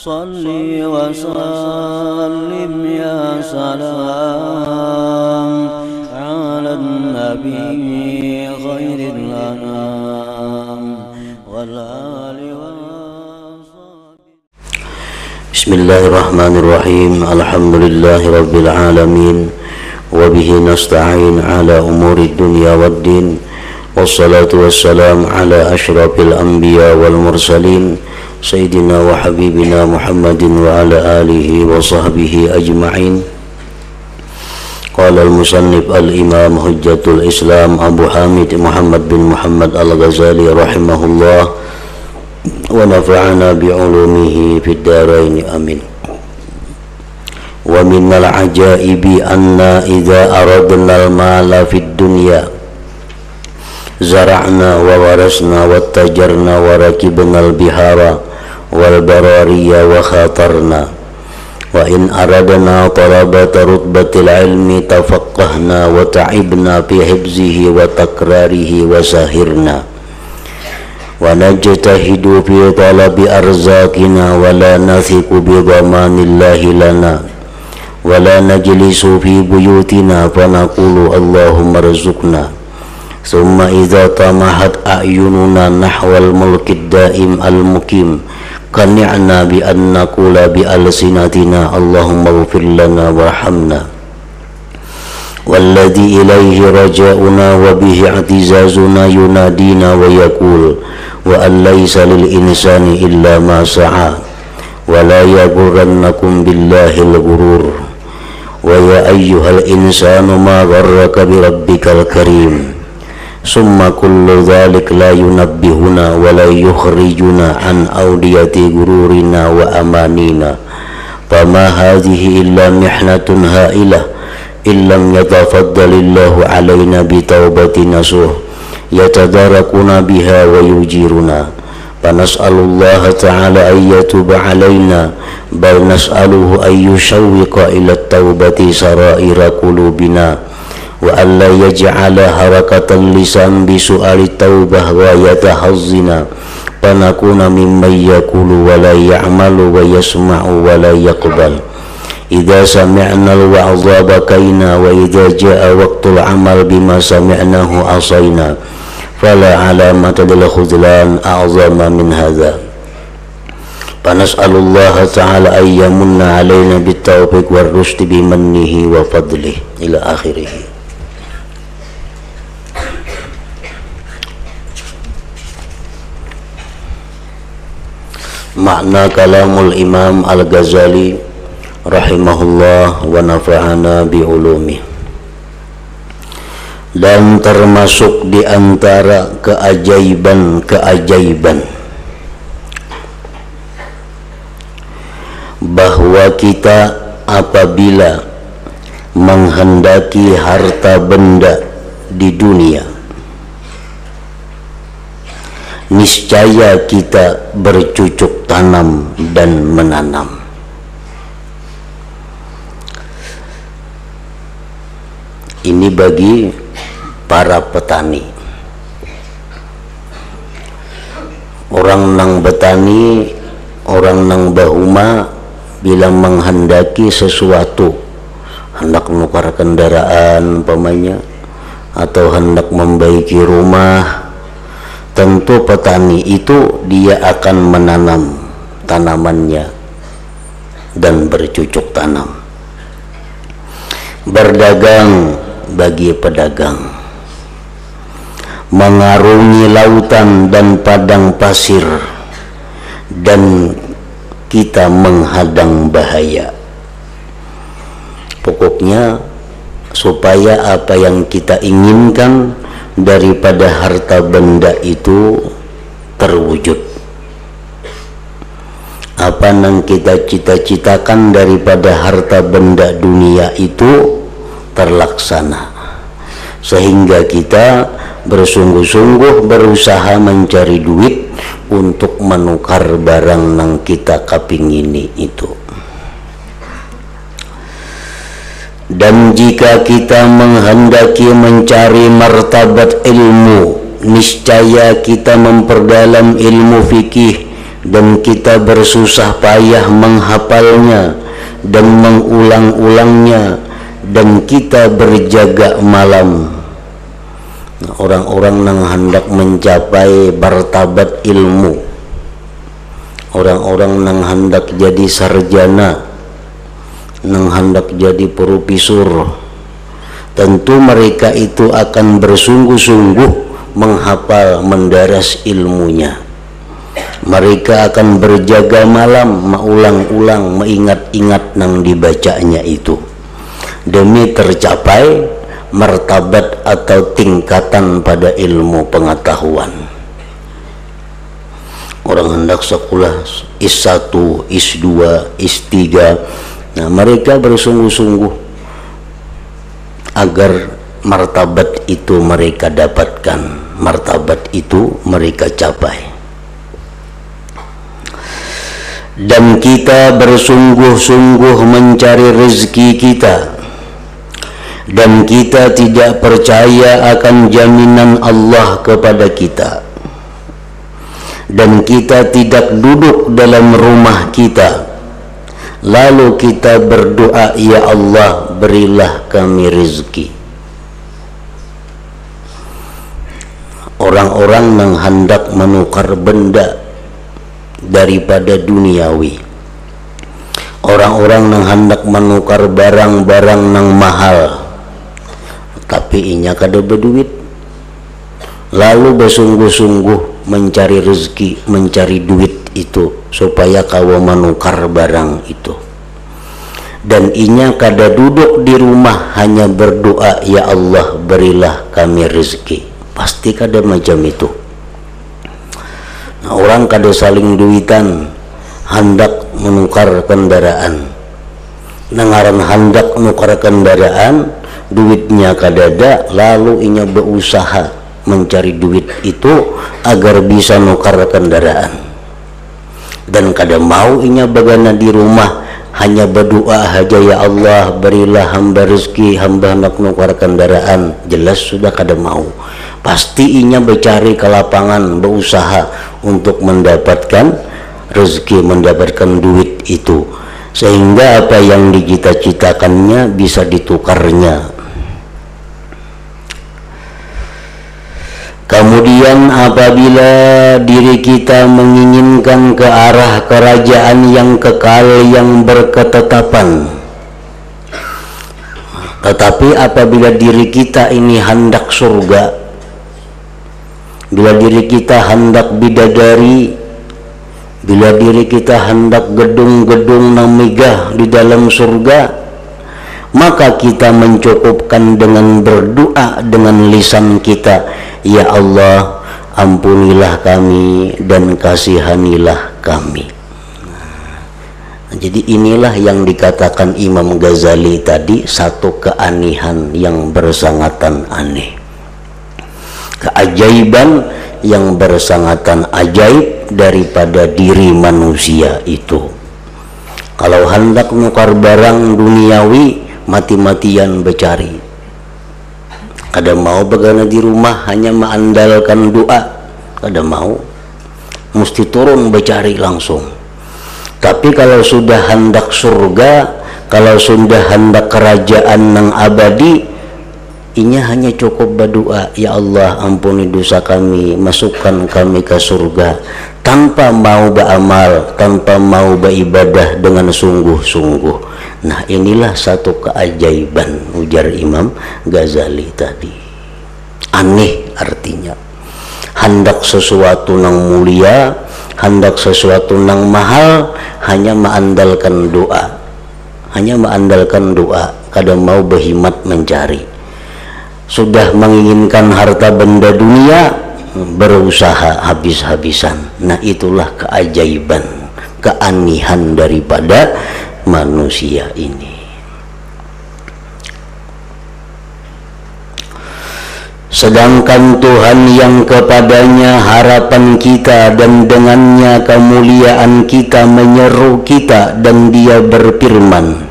Salli wa sallim ya salam ala nabi khairil anam wal ali wa sahbihi. Bismillahirrahmanirrahim. Alhamdulillahi rabbil alamin wa bihi nasta'in ala umuri dunya waddin. Wassalatu wassalam ala ashrafil anbiya wal mursalin Sayyidina wa habibina Muhammadin wa ala alihi wa sahbihi ajma'in. Qala al-musannif al-imam hujjatul islam Abu Hamid Muhammad bin Muhammad al-Ghazali rahimahullah wa nafa'ana bi'ulumihi fid darain amin. Wa minnal ajaibi anna idza aradna al-mala fid dunya zara'na wa warasna wa tajarna wa rakibna al-bihara wal barariya wa khatarna wa in aradna talabata rutbatil ilmi tafaqqahna wa ta'ibna fi hibzihi wa takrarihi wa sahirna wa najtahidu fi talabi arzakina wa la nathiqu bi dhamanillahi lana wa la najlisu fi buyutina fa naqulu Allahumma rzuqna. Summa idza tamahat a'yununa nahwal mulkid daim al-mukim qani'na bi an naqula bi alsinatina Allahumma ighfir lana warhamna walladhi ilayhi raja'una wa bihi i'tizazuna yunadina wa yaqul wa an laysa lil insani illa ma sa'a wa la yaghurrannakum billahi al-ghurur wa ya ayyuhal insanu ma gharraka bi rabbikal karim. Summa kullu dhalik la yunabbihuna wa la yukhrijuna an awdiyati gururina wa amanina fama hadhihi illa mihnatun ha'ilah illam yatafaddalillahu alayna bitawbati nasuh yatadarakuna biha wa yujiruna fanas'alullaha ta'ala an yatuba alayna bal nas'aluhu an yushawwiqa ila at-taubati saraira qulubina wa alla yaj'ala harakatal lisan bi su'ali taubah wa yatahazzina fanakuna mimman yaqulu wa la ya'malu wa yasma'u wa la yaqbal. Idza sami'na al-wa'dha bakaina wa idza ja'a waqtul amal bima sami'nahu asayna fala alamata lil khudlan a'zama min hadha. Fanas'alullaha ta'ala an yamunna alaina bit-tawfiq war rusd bi mannihi wa fadlihi ila akhirih. Makna kalamul Imam Al-Ghazali rahimahullah wa nafa'ana bi'ulumi. Dan termasuk di antara keajaiban-keajaiban bahwa kita apabila menghendaki harta benda di dunia, niscaya kita bercucuk tanam dan menanam. Ini bagi para petani. Orang nang betani, orang nang bahuma bila menghendaki sesuatu, hendak menukar kendaraan umpamanya atau hendak membaiki rumah, tentu petani itu dia akan menanam tanamannya dan bercucuk tanam. Berdagang bagi pedagang, mengarungi lautan dan padang pasir, dan kita menghadang bahaya. Pokoknya supaya apa yang kita inginkan daripada harta benda itu terwujud, apa yang kita cita-citakan daripada harta benda dunia itu terlaksana, sehingga kita bersungguh-sungguh berusaha mencari duit untuk menukar barang yang kita kapingini itu. Dan jika kita menghendaki mencari martabat ilmu, niscaya kita memperdalam ilmu fikih dan kita bersusah payah menghafalnya dan mengulang-ulangnya, dan kita berjaga malam. Orang-orang yang hendak mencapai martabat ilmu, orang-orang yang hendak jadi sarjana, yang hendak jadi profesor, tentu mereka itu akan bersungguh-sungguh menghafal, mendaras ilmunya. Mereka akan berjaga malam, mengulang-ulang, mengingat-ingat yang dibacanya itu, demi tercapai martabat atau tingkatan pada ilmu pengetahuan. Orang hendak sekolah S1, S2, S3, nah mereka bersungguh-sungguh agar martabat itu mereka dapatkan, martabat itu mereka capai. Dan kita bersungguh-sungguh mencari rezeki kita, dan kita tidak percaya akan jaminan Allah kepada kita, dan kita tidak duduk dalam rumah kita lalu kita berdoa, ya Allah berilah kami rezeki. Orang-orang yang hendak menukar benda daripada duniawi, orang-orang yang hendak menukar barang-barang yang mahal, tapi inya kada berduit, lalu bersungguh-sungguh mencari rezeki, mencari duit itu supaya kawa menukar barang itu, dan inya kada duduk di rumah hanya berdoa, ya Allah berilah kami rezeki. Pasti kada macam itu. Nah, orang kada saling duitan hendak menukar kendaraan, nengaran hendak menukar kendaraan, duitnya kadada, lalu inya berusaha mencari duit itu agar bisa nukar kendaraan, dan kada mau inya bagana di rumah hanya berdoa saja, ya Allah berilah hamba rezeki, hamba hendak nukar kendaraan. Jelas sudah kada mau. Pasti inya bercari ke lapangan, berusaha untuk mendapatkan rezeki, mendapatkan duit itu, sehingga apa yang dicita-citakannya bisa ditukarnya. Kemudian apabila diri kita menginginkan ke arah kerajaan yang kekal, yang berketetapan, tetapi apabila diri kita ini hendak surga, bila diri kita hendak bidadari, bila diri kita hendak gedung-gedung yang megah di dalam surga, maka kita mencukupkan dengan berdoa dengan lisan kita, ya Allah ampunilah kami dan kasihanilah kami. Jadi inilah yang dikatakan Imam Ghazali tadi, satu keanehan yang bersangatan aneh, keajaiban yang bersangatan ajaib daripada diri manusia itu. Kalau hendak menukar barang duniawi, mati-matian bercari, kada mau begana di rumah hanya mengandalkan doa, kada mau, mesti turun bercari langsung. Tapi kalau sudah hendak surga, kalau sudah hendak kerajaan yang abadi, inya hanya cukup berdoa, ya Allah ampuni dosa kami, masukkan kami ke surga, tanpa mau beramal, tanpa mau beribadah dengan sungguh-sungguh. Nah inilah satu keajaiban, ujar Imam Ghazali tadi. Aneh artinya, hendak sesuatu yang mulia, hendak sesuatu yang mahal, hanya mengandalkan doa, hanya mengandalkan doa, kada mau berhimat mencari. Sudah menginginkan harta benda dunia, berusaha habis-habisan. Nah itulah keajaiban, keanehan daripada manusia ini. Sedangkan Tuhan yang kepadanya harapan kita dan dengannya kemuliaan kita menyeru kita, dan Dia berfirman,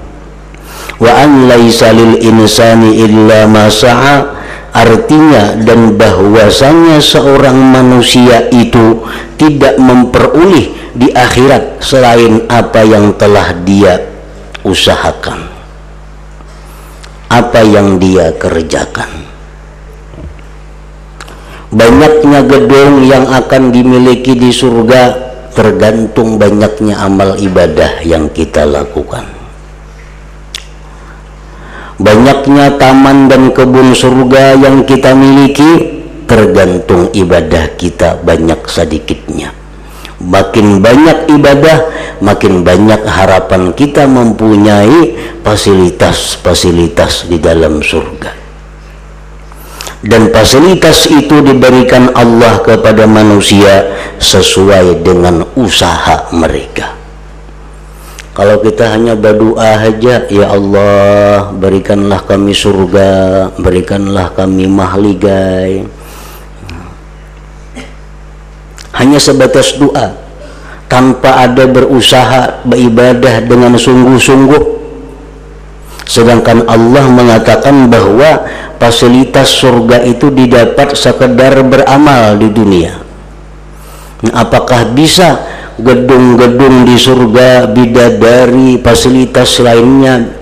wa an laisa lil insani illa ma sa'a, artinya dan bahwasanya seorang manusia itu tidak memperoleh di akhirat selain apa yang telah dia usahakan, apa yang dia kerjakan. Banyaknya gedung yang akan dimiliki di surga tergantung banyaknya amal ibadah yang kita lakukan. Banyaknya taman dan kebun surga yang kita miliki tergantung ibadah kita banyak sedikitnya. Makin banyak ibadah, makin banyak harapan kita mempunyai fasilitas-fasilitas di dalam surga. Dan fasilitas itu diberikan Allah kepada manusia sesuai dengan usaha mereka. Kalau kita hanya berdoa saja, ya Allah berikanlah kami surga, berikanlah kami mahligai, hanya sebatas doa tanpa ada berusaha beribadah dengan sungguh-sungguh. Sedangkan Allah mengatakan bahwa fasilitas surga itu didapat sekedar beramal di dunia. Nah, apakah bisa gedung-gedung di surga, bidadari, fasilitas lainnya,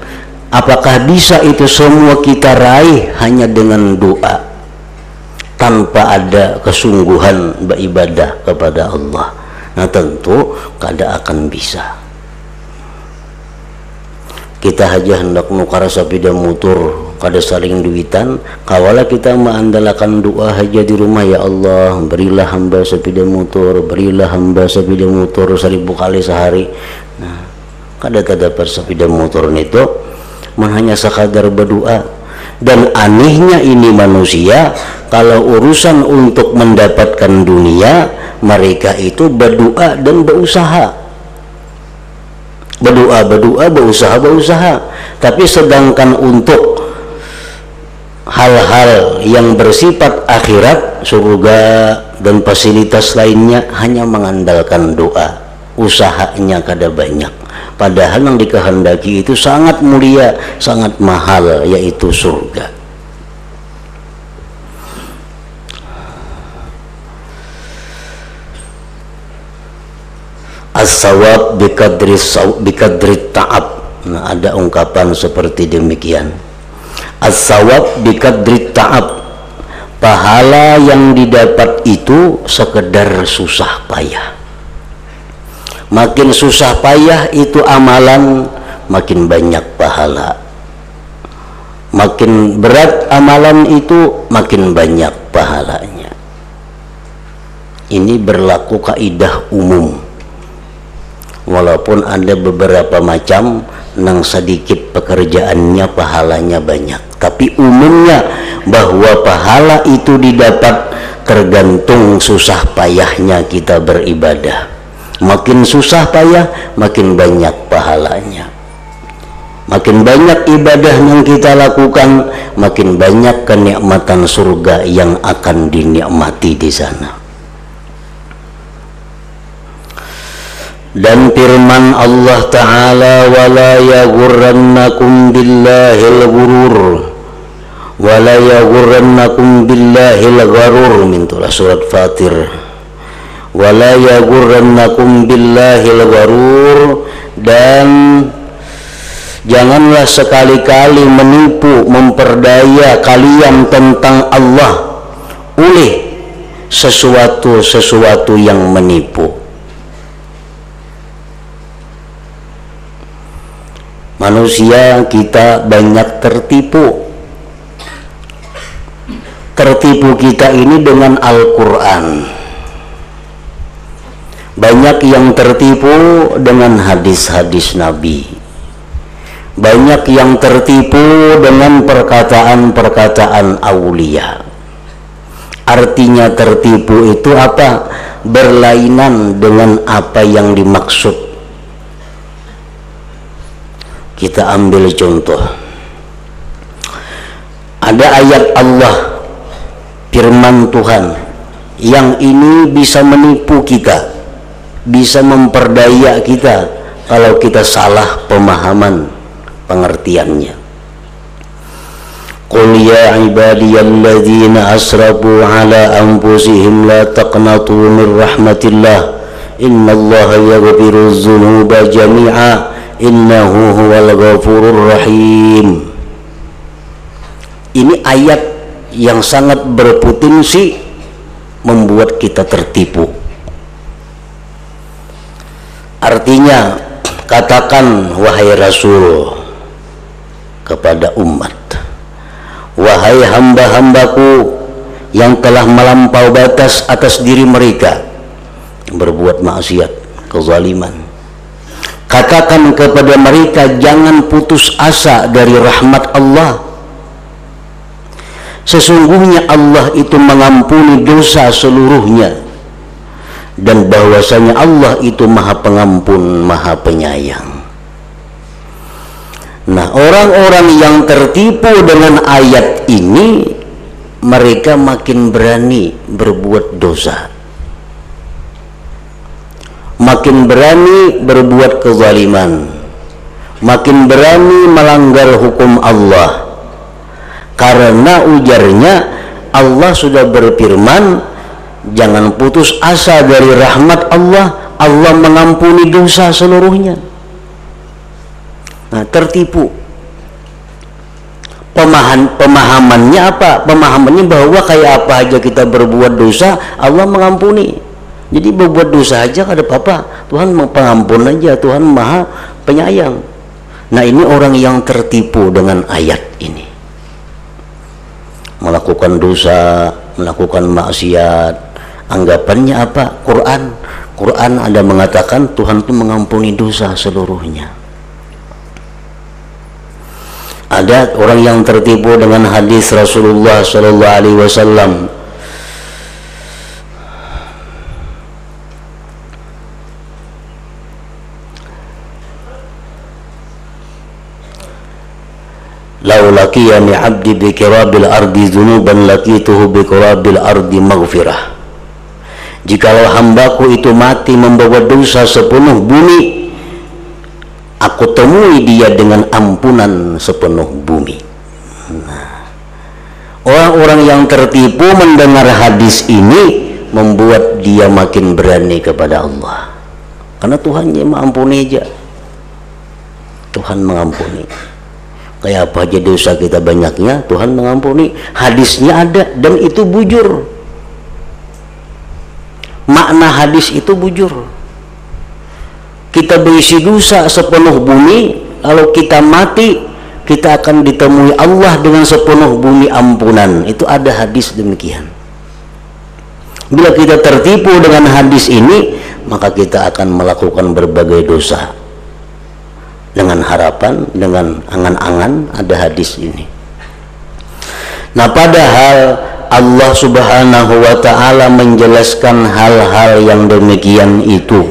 apakah bisa itu semua kita raih hanya dengan doa tanpa ada kesungguhan beribadah kepada Allah? Nah, tentu kada akan bisa. Kita aja hendak nukar sepeda motor kada saling duitan, kawala kita mengandalkan doa aja di rumah, ya Allah berilah hamba sepeda motor, berilah hamba sepeda motor 1000 kali sehari. Nah, kada dapat sepeda motor itu hanya sekadar berdoa. Dan anehnya ini manusia, kalau urusan untuk mendapatkan dunia, mereka itu berdoa dan berusaha. Berdoa, berusaha. Tapi sedangkan untuk hal-hal yang bersifat akhirat, surga dan fasilitas lainnya hanya mengandalkan doa, usahanya kada banyak. Padahal yang dikehendaki itu sangat mulia, sangat mahal, yaitu surga. As-sawab bikadri ta'ab. Nah, ada ungkapan seperti demikian. As-sawab bikadri ta'ab. Pahala yang didapat itu sekedar susah payah. Makin susah payah itu amalan, makin banyak pahala. Makin berat amalan itu, makin banyak pahalanya. Ini berlaku kaidah umum. Walaupun ada beberapa macam nang sedikit pekerjaannya pahalanya banyak, tapi umumnya bahwa pahala itu didapat tergantung susah payahnya kita beribadah. Makin susah payah, makin banyak pahalanya. Makin banyak ibadah yang kita lakukan, makin banyak kenikmatan surga yang akan dinikmati di sana. Dan firman Allah Ta'ala, wala yaghurrannakum billahil ghurur, wala yaghurrannakum billahil gharur, mintulah surat Fatir. Wala yaghurrannakum billahil gharur, dan janganlah sekali-kali menipu, memperdaya kalian tentang Allah oleh sesuatu yang menipu. Manusia kita banyak tertipu. Tertipu kita ini dengan Al-Quran. Banyak yang tertipu dengan hadis-hadis Nabi. Banyak yang tertipu dengan perkataan-perkataan aulia. Artinya tertipu itu apa? Berlainan dengan apa yang dimaksud. Kita ambil contoh. Ada ayat Allah, firman Tuhan, yang ini bisa menipu kita, bisa memperdaya kita kalau kita salah pemahaman pengertiannya. Qul ya ibadiyalladzina asrafu ala anfusihim la taqnatu min rahmatillah innallaha yaghfiru dzunuba jami'a innahu huwal ghafurur rahim. Ini ayat yang sangat berpotensi membuat kita tertipu. Artinya, katakan wahai Rasul kepada umat, wahai hamba-hambaku yang telah melampau batas atas diri mereka, berbuat maksiat, kezaliman, katakan kepada mereka jangan putus asa dari rahmat Allah. Sesungguhnya Allah itu mengampuni dosa seluruhnya, dan bahwasanya Allah itu Maha Pengampun, Maha Penyayang. Nah, orang-orang yang tertipu dengan ayat ini, mereka makin berani berbuat dosa, makin berani berbuat kezaliman, makin berani melanggar hukum Allah. Karena ujarnya Allah sudah berfirman, jangan putus asa dari rahmat Allah, Allah mengampuni dosa seluruhnya. Nah, tertipu. Pemahamannya apa? Pemahamannya bahwa kayak apa aja kita berbuat dosa, Allah mengampuni. Jadi berbuat dosa aja kada apa-apa, Tuhan pengampun aja, Tuhan Maha Penyayang. Nah, ini orang yang tertipu dengan ayat ini. Melakukan dosa, melakukan maksiat, anggapannya apa? Quran ada mengatakan Tuhan itu mengampuni dosa seluruhnya. Ada orang yang tertipu dengan hadis Rasulullah sallallahu alaihi wasallam. Lau laqiyani abdi bi qirabil ardi dzunuban laqituhu bi qirabil ardi maghfirah. Jikalau hambaku itu mati membawa dosa sepenuh bumi, aku temui dia dengan ampunan sepenuh bumi. Nah, orang-orang yang tertipu mendengar hadis ini membuat dia makin berani kepada Allah. Karena Tuhan yang mengampuni aja. Tuhan mengampuni. Kayak apa aja dosa kita banyaknya, Tuhan mengampuni. Hadisnya ada dan itu bujur. Makna hadis itu bujur. Kita berisi dosa sepenuh bumi, lalu kita mati, kita akan ditemui Allah dengan sepenuh bumi ampunan. Itu ada hadis demikian. Bila kita tertipu dengan hadis ini, maka kita akan melakukan berbagai dosa dengan harapan, dengan angan-angan ada hadis ini. Nah, padahal Allah Subhanahu wa ta'ala menjelaskan hal-hal yang demikian itu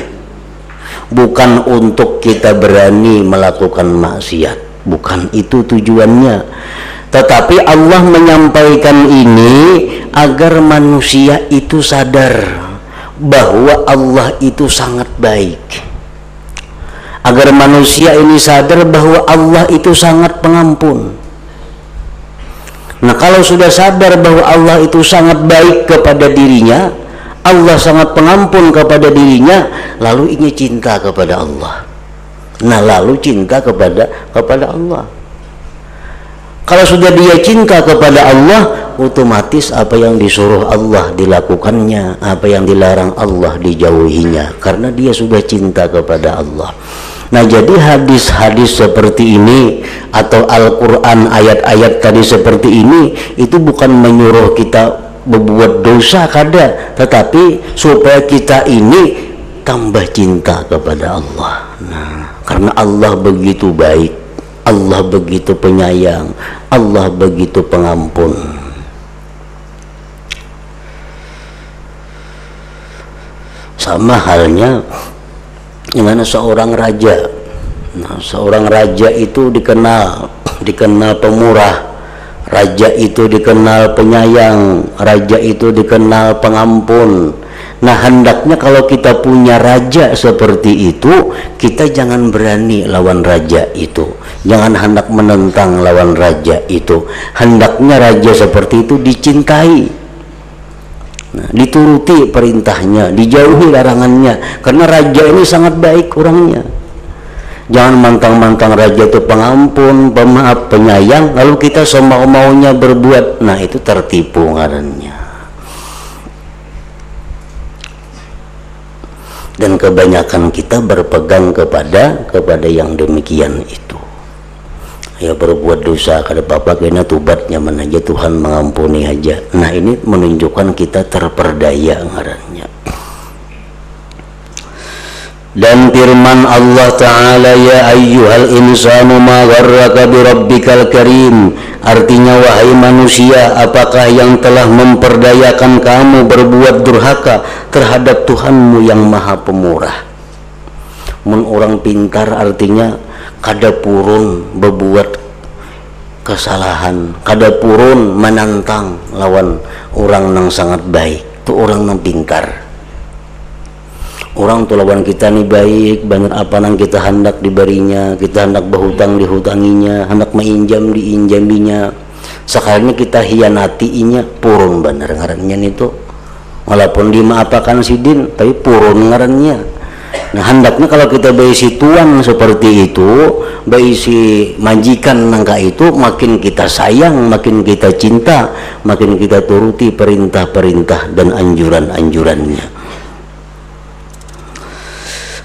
bukan untuk kita berani melakukan maksiat, bukan itu tujuannya. Tetapi Allah menyampaikan ini agar manusia itu sadar bahwa Allah itu sangat baik, agar manusia ini sadar bahwa Allah itu sangat pengampun. Nah, kalau sudah sadar bahwa Allah itu sangat baik kepada dirinya, Allah sangat pengampun kepada dirinya, lalu ingin cinta kepada Allah. Nah, lalu cinta kepada Allah. Kalau sudah dia cinta kepada Allah, otomatis apa yang disuruh Allah dilakukannya, apa yang dilarang Allah dijauhinya, karena dia sudah cinta kepada Allah. Nah, jadi hadis-hadis seperti ini atau Al-Quran ayat-ayat tadi seperti ini itu bukan menyuruh kita berbuat dosa kada, tetapi supaya kita ini tambah cinta kepada Allah. Nah, karena Allah begitu baik, Allah begitu penyayang, Allah begitu pengampun. Sama halnya dengan seorang raja. Nah, seorang raja itu dikenal pemurah, raja itu dikenal penyayang, raja itu dikenal pengampun. Nah, hendaknya kalau kita punya raja seperti itu, kita jangan berani lawan raja itu, jangan hendak menentang lawan raja itu. Hendaknya raja seperti itu dicintai. Nah, dituruti perintahnya, dijauhi larangannya, karena raja ini sangat baik orangnya. Jangan mantang-mantang raja itu pengampun, pemaaf, penyayang, lalu kita semau-maunya berbuat. Nah, itu tertipu ngarannya. Dan kebanyakan kita berpegang kepada yang demikian itu. Ya, berbuat dosa kada apa-apa, kena tubatnya mana aja, Tuhan mengampuni aja. Nah, ini menunjukkan kita terperdaya ngarannya. Dan firman Allah Ta'ala, ya ayyuhal insanu ma gharraka bi rabbikal karim, artinya wahai manusia, apakah yang telah memperdayakan kamu berbuat durhaka terhadap Tuhanmu yang maha pemurah. Mun orang pintar artinya kada purun berbuat kesalahan, kada purun menantang lawan orang yang sangat baik. Itu orang yang pintar. Orang tuh lawan kita nih baik, banyak apa nang kita hendak diberinya, kita hendak berhutang dihutanginya, hendak menginjam diinjaminya. Sekalinya kita hianatinya, purun bener ngarannya itu. Walaupun dimaapakan sidin, tapi purun ngarannya. Nah, hendaknya kalau kita berisi tuan seperti itu, berisi majikan nangka itu, makin kita sayang, makin kita cinta, makin kita turuti perintah-perintah dan anjuran-anjurannya.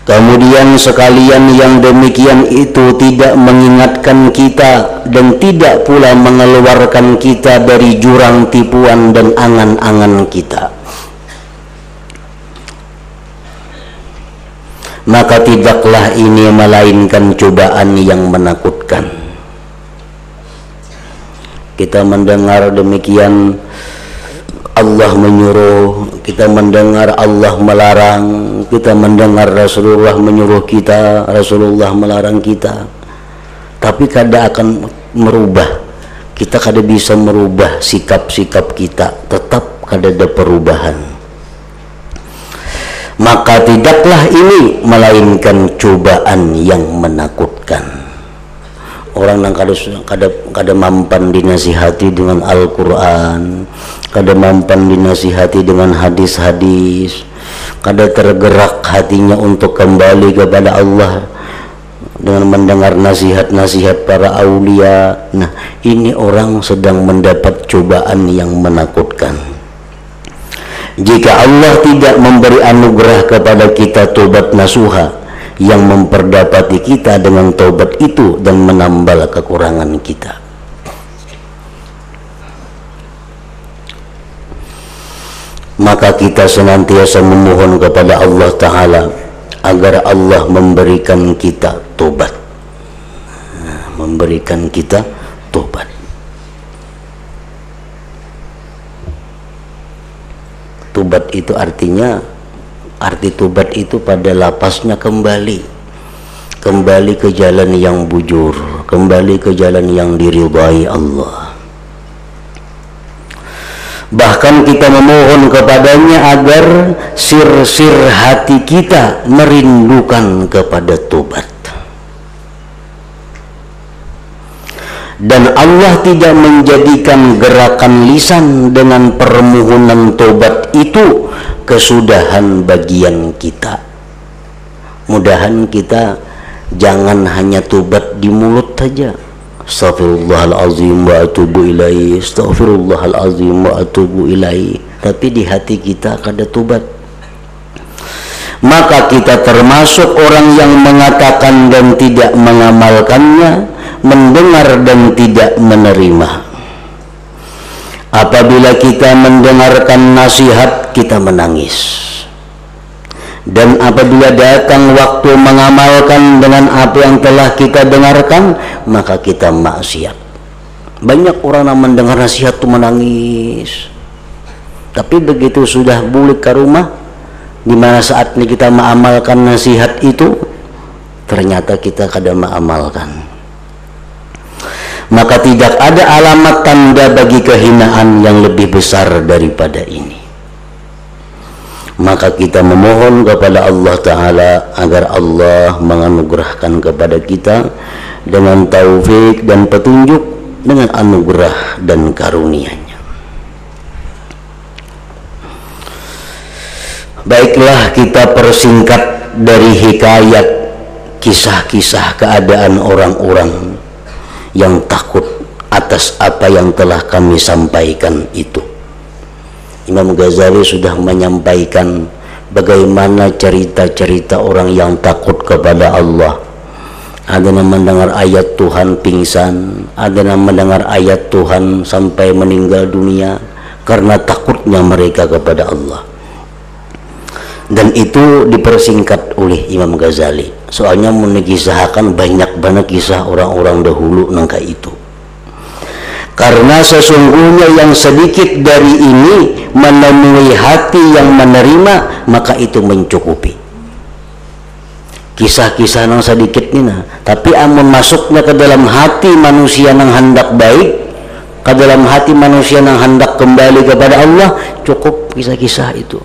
Kemudian sekalian yang demikian itu tidak mengingatkan kita dan tidak pula mengeluarkan kita dari jurang tipuan dan angan-angan kita. Maka tidaklah ini melainkan cobaan yang menakutkan. Kita mendengar demikian, Allah menyuruh, kita mendengar Allah melarang, kita mendengar Rasulullah menyuruh kita, Rasulullah melarang kita, tapi kada akan merubah. Kita kada bisa merubah sikap-sikap kita, tetap kada ada perubahan. Maka tidaklah ini melainkan cobaan yang menakutkan. Orang yang kada mampan dinasihati dengan Al-Quran, kada mampan dinasihati dengan hadis-hadis, kada tergerak hatinya untuk kembali kepada Allah dengan mendengar nasihat-nasihat para aulia. Nah, ini orang sedang mendapat cobaan yang menakutkan. Jika Allah tidak memberi anugerah kepada kita tobat nasuha yang memperdapati kita dengan taubat itu dan menambal kekurangan kita, maka kita senantiasa memohon kepada Allah Ta'ala agar Allah memberikan kita taubat, memberikan kita taubat. Taubat itu artinya, arti tobat itu pada lapasnya kembali ke jalan yang bujur, kembali ke jalan yang diridhai Allah. Bahkan kita memohon kepadanya agar sir-sir hati kita merindukan kepada tobat. Dan Allah tidak menjadikan gerakan lisan dengan permohonan tobat itu kesudahan bagian kita. Mudahan kita jangan hanya tobat di mulut saja, astaghfirullahalazim wa atubu ilaihi, astaghfirullahalazim wa atubu ilaihi, tapi di hati kita kada tobat. Maka kita termasuk orang yang mengatakan dan tidak mengamalkannya, mendengar dan tidak menerima. Apabila kita mendengarkan nasihat, kita menangis, dan apabila datang waktu mengamalkan dengan apa yang telah kita dengarkan, maka kita maksiat. Banyak orang yang mendengar nasihat itu menangis, tapi begitu sudah balik ke rumah, di mana saatnya kita mengamalkan nasihat itu, ternyata kita kada mengamalkan. Maka tidak ada alamat tanda bagi kehinaan yang lebih besar daripada ini. Maka kita memohon kepada Allah Ta'ala agar Allah menganugerahkan kepada kita dengan taufik dan petunjuk, dengan anugerah dan karunia-Nya. Baiklah, kita persingkat dari hikayat kisah-kisah keadaan orang-orang yang takut atas apa yang telah kami sampaikan itu. Imam Ghazali sudah menyampaikan bagaimana cerita-cerita orang yang takut kepada Allah. Ada yang mendengar ayat Tuhan pingsan, ada yang mendengar ayat Tuhan sampai meninggal dunia karena takutnya mereka kepada Allah. Dan itu dipersingkat oleh Imam Ghazali. Soalnya mengisahkan banyak banget kisah orang-orang dahulu nangka itu. Karena sesungguhnya yang sedikit dari ini menemui hati yang menerima, maka itu mencukupi. Kisah-kisah yang sedikit ini, tapi amun masuknya ke dalam hati manusia yang hendak baik, ke dalam hati manusia yang hendak kembali kepada Allah, cukup kisah-kisah itu.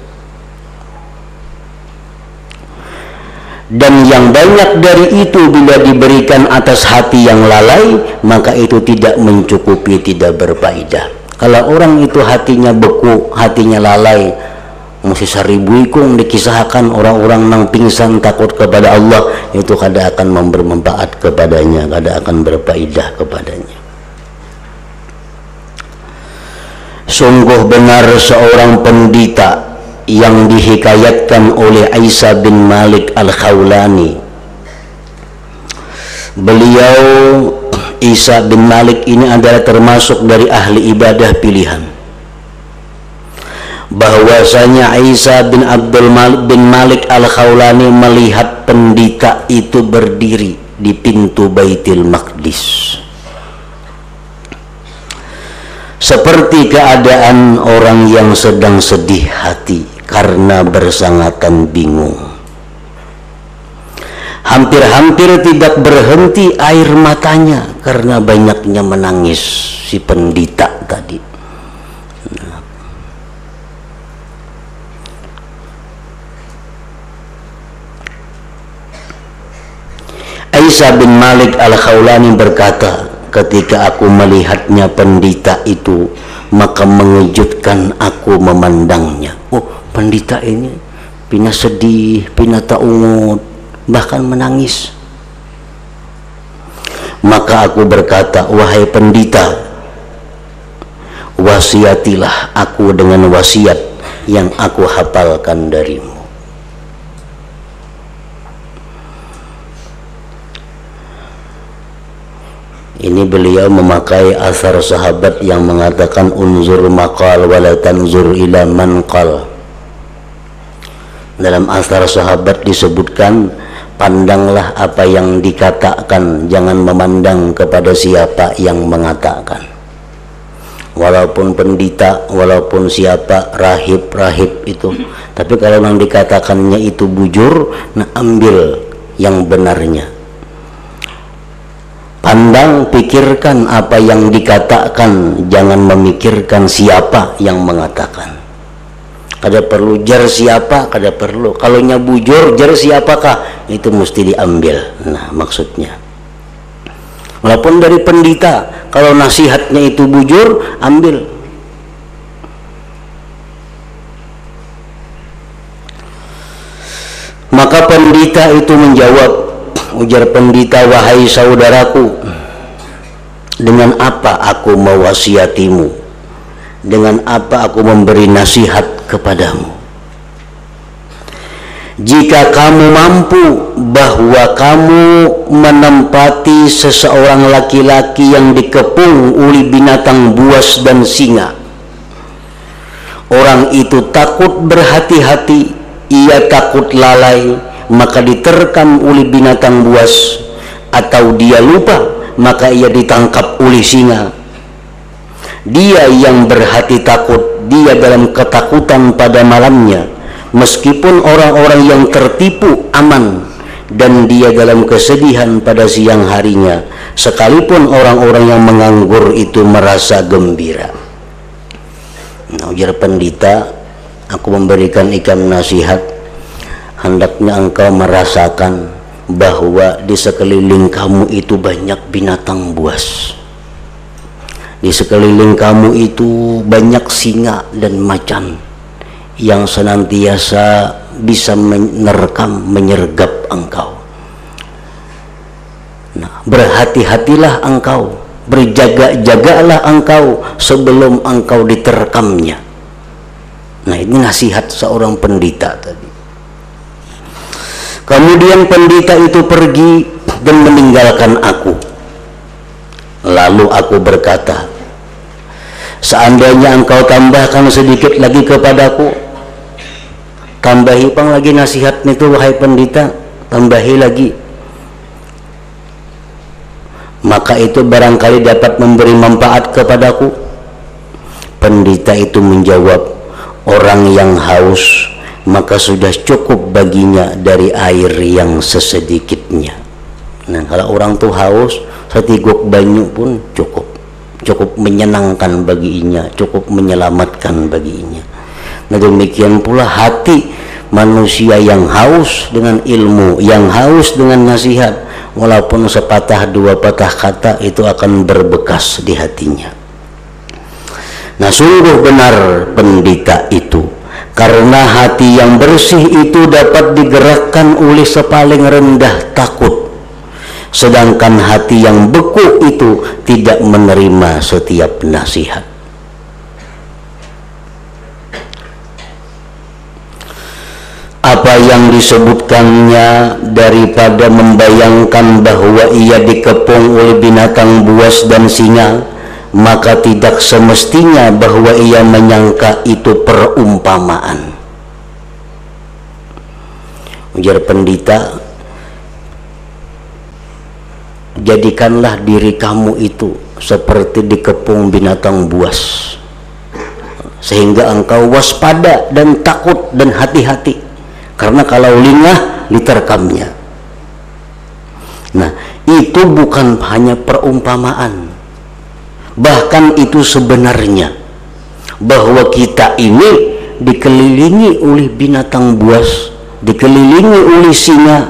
Dan yang banyak dari itu bila diberikan atas hati yang lalai, maka itu tidak mencukupi, tidak berfaedah. Kalau orang itu hatinya beku, hatinya lalai, mesti 1000 ikung dikisahkan orang-orang nang pingsan takut kepada Allah, itu kada akan bermanfaat kepadanya, kada akan berfaedah kepadanya. Sungguh benar seorang pendeta yang dihikayatkan oleh Isa bin Malik Al-Khawlani. Beliau Isa bin Malik ini adalah termasuk dari ahli ibadah pilihan. Bahwasanya Isa bin Malik Al-Khawlani melihat pendeta itu berdiri di pintu Baitul Maqdis, seperti keadaan orang yang sedang sedih hati karena bersangatan bingung. Hampir-hampir tidak berhenti air matanya karena banyaknya menangis si pendeta tadi. Isa bin Malik Al-Khawlani berkata, ketika aku melihatnya pendeta itu, maka mengejutkan aku memandangnya. Oh, pendeta ini pina sedih, pina taungut, bahkan menangis. Maka aku berkata, wahai pendeta, wasiatilah aku dengan wasiat yang aku hafalkan darimu. Ini beliau memakai asar sahabat yang mengatakan unzur maqal wala tanzur ila man qal. Dalam asar sahabat disebutkan, pandanglah apa yang dikatakan, jangan memandang kepada siapa yang mengatakan. Walaupun pendeta, walaupun siapa, rahib itu, tapi kalau yang dikatakannya itu bujur, nah ambil yang benarnya. Pandang, pikirkan apa yang dikatakan, jangan memikirkan siapa yang mengatakan. Kada perlu jar siapa, kada perlu. Kalau nya bujur, jar siapakah, itu mesti diambil. Nah, maksudnya. Walaupun dari pendeta, kalau nasihatnya itu bujur, ambil. Maka pendeta itu menjawab, ujar pendeta, wahai saudaraku, dengan apa aku mewasiatimu? Dengan apa aku memberi nasihat kepadamu? Jika kamu mampu bahwa kamu menempati seseorang laki-laki yang dikepung oleh binatang buas dan singa, orang itu takut berhati-hati, ia takut lalai, maka diterkam oleh binatang buas, atau dia lupa, maka ia ditangkap oleh singa. Dia yang berhati takut, dia dalam ketakutan pada malamnya, meskipun orang-orang yang tertipu aman, dan dia dalam kesedihan pada siang harinya, sekalipun orang-orang yang menganggur itu merasa gembira. Nah, ujar pendeta, aku memberikan ikan nasihat, hendaknya engkau merasakan bahwa di sekeliling kamu itu banyak binatang buas. Di sekeliling kamu itu banyak singa dan macan yang senantiasa bisa menerkam, menyergap engkau. Nah, berhati-hatilah engkau, berjaga-jagalah engkau sebelum engkau diterkamnya. Nah, ini nasihat seorang pendeta tadi. Kemudian pendeta itu pergi dan meninggalkan aku. Lalu aku berkata, seandainya engkau tambahkan sedikit lagi kepadaku, tambahi pang lagi nasihat itu wahai pendeta, tambahi lagi, maka itu barangkali dapat memberi manfaat kepadaku. Pendeta itu menjawab, orang yang haus maka sudah cukup baginya dari air yang sesedikitnya. Nah, kalau orang tuh haus, setiguk banyu pun cukup menyenangkan baginya, cukup menyelamatkan baginya. Nah, demikian pula hati manusia yang haus dengan ilmu, yang haus dengan nasihat, walaupun sepatah dua patah kata itu akan berbekas di hatinya. Nah, sungguh benar pendeta itu, karena hati yang bersih itu dapat digerakkan oleh sepaling rendah takut, sedangkan hati yang beku itu tidak menerima setiap nasihat. Apa yang disebutkannya daripada membayangkan bahwa ia dikepung oleh binatang buas dan singa, maka tidak semestinya bahwa ia menyangka itu perumpamaan. Ujar pendeta, jadikanlah diri kamu itu seperti dikepung binatang buas, sehingga engkau waspada dan takut dan hati-hati, karena kalau lingah diterkamnya. Nah, itu bukan hanya perumpamaan, bahkan itu sebenarnya, bahwa kita ini dikelilingi oleh binatang buas, dikelilingi oleh singa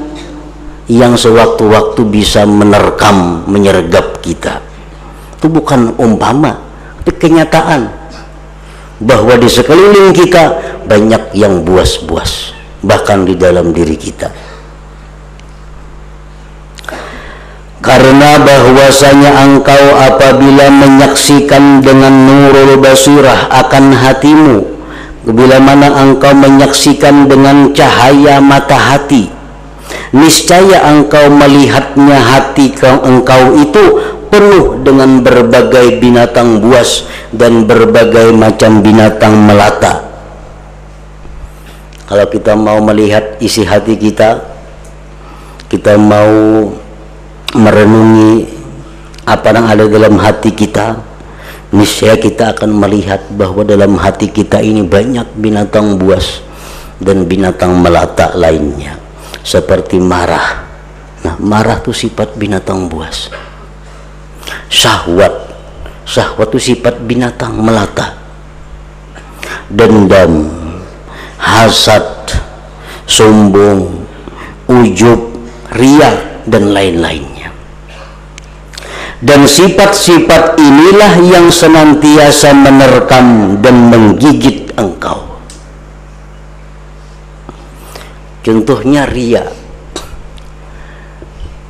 yang sewaktu-waktu bisa menerkam, menyergap kita. Itu bukan umpama, itu kenyataan bahwa di sekeliling kita banyak yang buas-buas, bahkan di dalam diri kita. Karena bahwasanya engkau apabila menyaksikan dengan nurul basirah akan hatimu, bila mana engkau menyaksikan dengan cahaya mata hati, niscaya engkau melihatnya hati engkau itu penuh dengan berbagai binatang buas dan berbagai macam binatang melata. Kalau kita mau melihat isi hati kita, kita mau merenungi apa yang ada dalam hati kita, niscaya kita akan melihat bahwa dalam hati kita ini banyak binatang buas dan binatang melata lainnya, seperti marah. Nah, marah itu sifat binatang buas. Syahwat itu sifat binatang melata. Dendam, hasad, sombong, ujub, riya, dan lain-lainnya. Dan sifat-sifat inilah yang senantiasa menerkam dan menggigit engkau. Contohnya riya.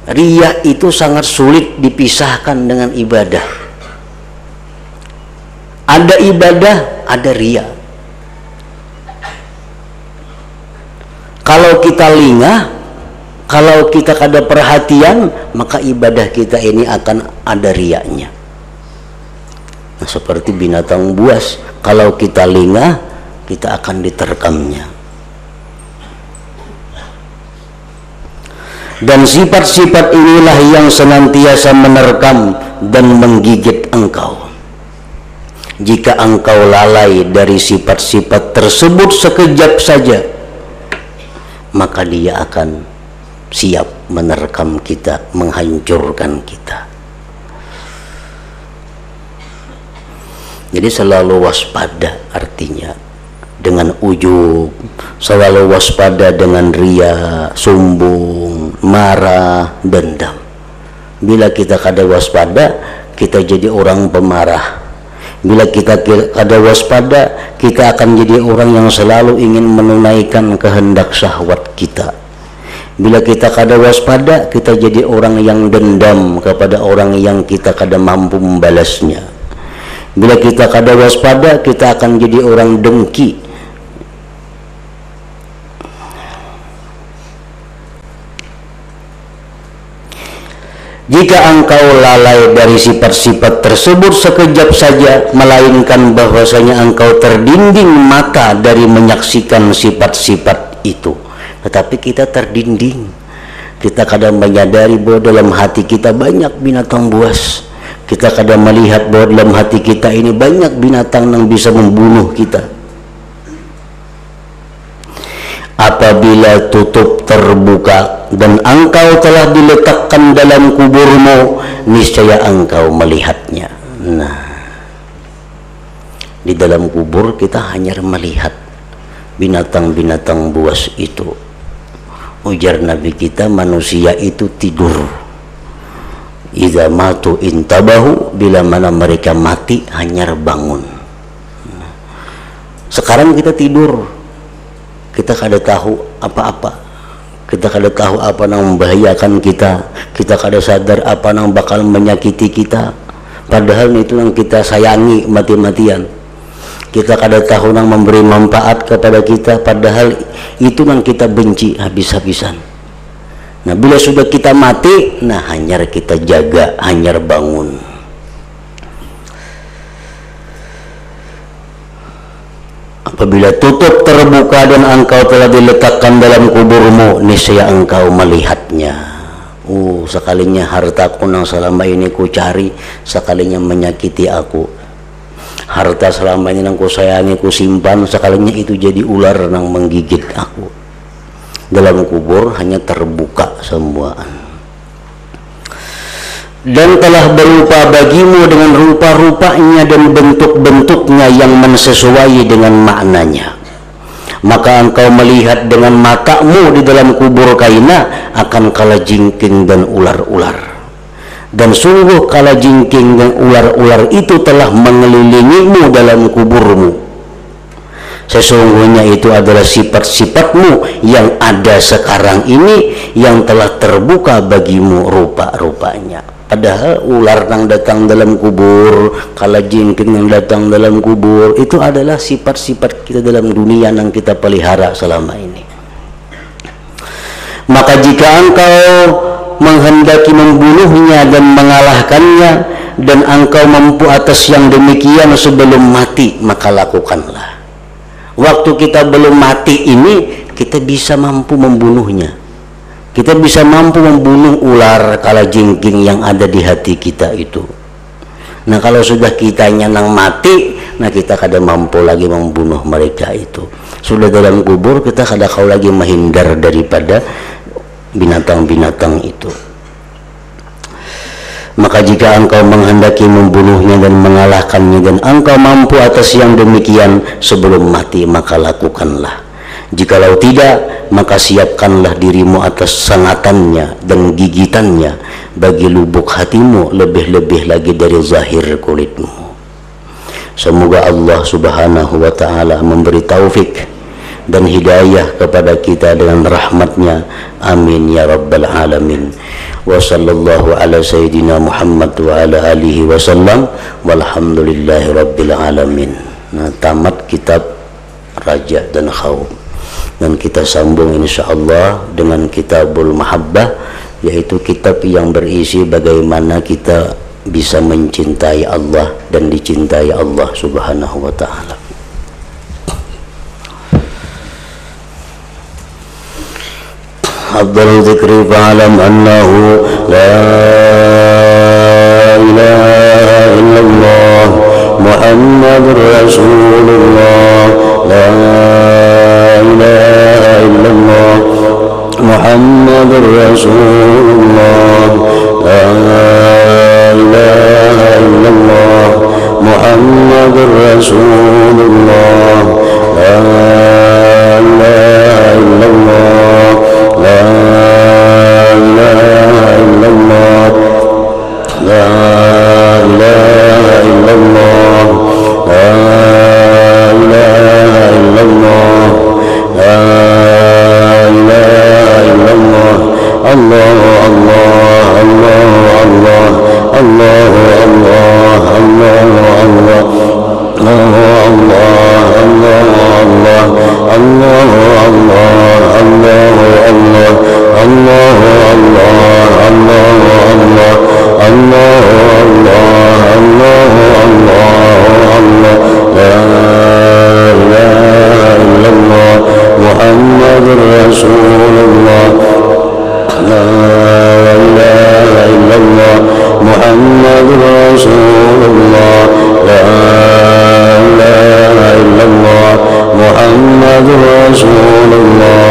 Riya itu sangat sulit dipisahkan dengan ibadah. Ada ibadah, ada riya. Kalau kita lingah, kalau kita kada perhatian, maka ibadah kita ini akan ada riyanya. Nah, seperti binatang buas, kalau kita lingah, kita akan diterkamnya. Dan sifat-sifat inilah yang senantiasa menerkam dan menggigit engkau. Jika engkau lalai dari sifat-sifat tersebut sekejap saja, maka dia akan siap menerkam kita, menghancurkan kita. Jadi selalu waspada, artinya dengan ujub, selalu waspada dengan riya, sombong, marah, dendam. Bila kita kada waspada, kita jadi orang pemarah. Bila kita kada waspada, kita akan jadi orang yang selalu ingin menunaikan kehendak syahwat kita. Bila kita kada waspada, kita jadi orang yang dendam kepada orang yang kita kada mampu membalasnya. Bila kita kada waspada, kita akan jadi orang dengki. Jika engkau lalai dari sifat-sifat tersebut sekejap saja, melainkan bahwasanya engkau terdinding mata dari menyaksikan sifat-sifat itu. Tetapi kita terdinding, kita kadang menyadari bahwa dalam hati kita banyak binatang buas. Kita kadang melihat bahwa dalam hati kita ini banyak binatang yang bisa membunuh kita. Apabila tutup terbuka dan engkau telah diletakkan dalam kuburmu, niscaya engkau melihatnya. Nah, di dalam kubur kita hanya melihat binatang-binatang buas itu. Ujar Nabi kita, manusia itu tidur. Idza matu intabahu, bila mana mereka mati hanya bangun. Sekarang kita tidur, kita kada tahu apa-apa, kita kada tahu apa yang membahayakan kita, kita kada sadar apa yang bakal menyakiti kita, padahal itu yang kita sayangi mati-matian. Kita kada tahu yang memberi manfaat kepada kita, padahal itu yang kita benci habis-habisan. Nah, bila sudah kita mati, nah hanyar kita jaga, hanyar bangun. Apabila tutup terbuka dan engkau telah diletakkan dalam kuburmu, niscaya engkau melihatnya. Sekalinya hartaku yang selama ini ku cari, sekalinya menyakiti aku. Harta selama ini yang ku sayangi, ku simpan, sekalinya itu jadi ular yang menggigit aku. Dalam kubur hanya terbuka semuaan. Dan telah berupa bagimu dengan rupa-rupanya dan bentuk-bentuknya yang mensesuai dengan maknanya. Maka engkau melihat dengan matamu di dalam kubur kaina akan kalajengking dan ular-ular. Dan sungguh kalajengking dan ular-ular itu telah mengelilingimu dalam kuburmu. Sesungguhnya itu adalah sifat-sifatmu yang ada sekarang ini, yang telah terbuka bagimu rupa-rupanya. Padahal ular yang datang dalam kubur, kalajengking yang datang dalam kubur, itu adalah sifat-sifat kita dalam dunia yang kita pelihara selama ini. Maka jika engkau menghendaki membunuhnya dan mengalahkannya, dan engkau mampu atas yang demikian sebelum mati, maka lakukanlah. Waktu kita belum mati ini, kita bisa mampu membunuhnya. Kita bisa mampu membunuh ular kalajengking yang ada di hati kita itu. Nah, kalau sudah kitanya nang mati, nah kita kada mampu lagi membunuh mereka itu. Sudah dalam kubur, kita kada kau lagi menghindar daripada binatang-binatang itu. Maka jika engkau menghendaki membunuhnya dan mengalahkannya, dan engkau mampu atas yang demikian sebelum mati, maka lakukanlah. Jikalau tidak, maka siapkanlah dirimu atas sangatannya dan gigitannya bagi lubuk hatimu, lebih-lebih lagi dari zahir kulitmu. Semoga Allah subhanahu wa ta'ala memberi taufik dan hidayah kepada kita dengan rahmatnya. Amin ya rabbal alamin. Wa sallallahu ala sayyidina Muhammad wa ala alihi wa sallam, walhamdulillahi rabbil alamin. Nah, tamat kitab Raja dan Khawf. Dan kita sambung insyaallah dengan Kitabul Mahabbah, yaitu kitab yang berisi bagaimana kita bisa mencintai Allah dan dicintai Allah subhanahu wa ta'ala. Afdal dzikri fa'alam annahu la ilaha illallah Muhammadur Rasulullah, la ilaha illallah Muhammadur Rasulullah, la ilaha illallah Muhammadur Rasulullah, la ilaha illallah, la ilaha illallah, la ilaha illallah, la ilaha Rasulullah, la ilaha illallah Muhammadur Rasulullah, la ilaha illallah Muhammadur Rasulullah.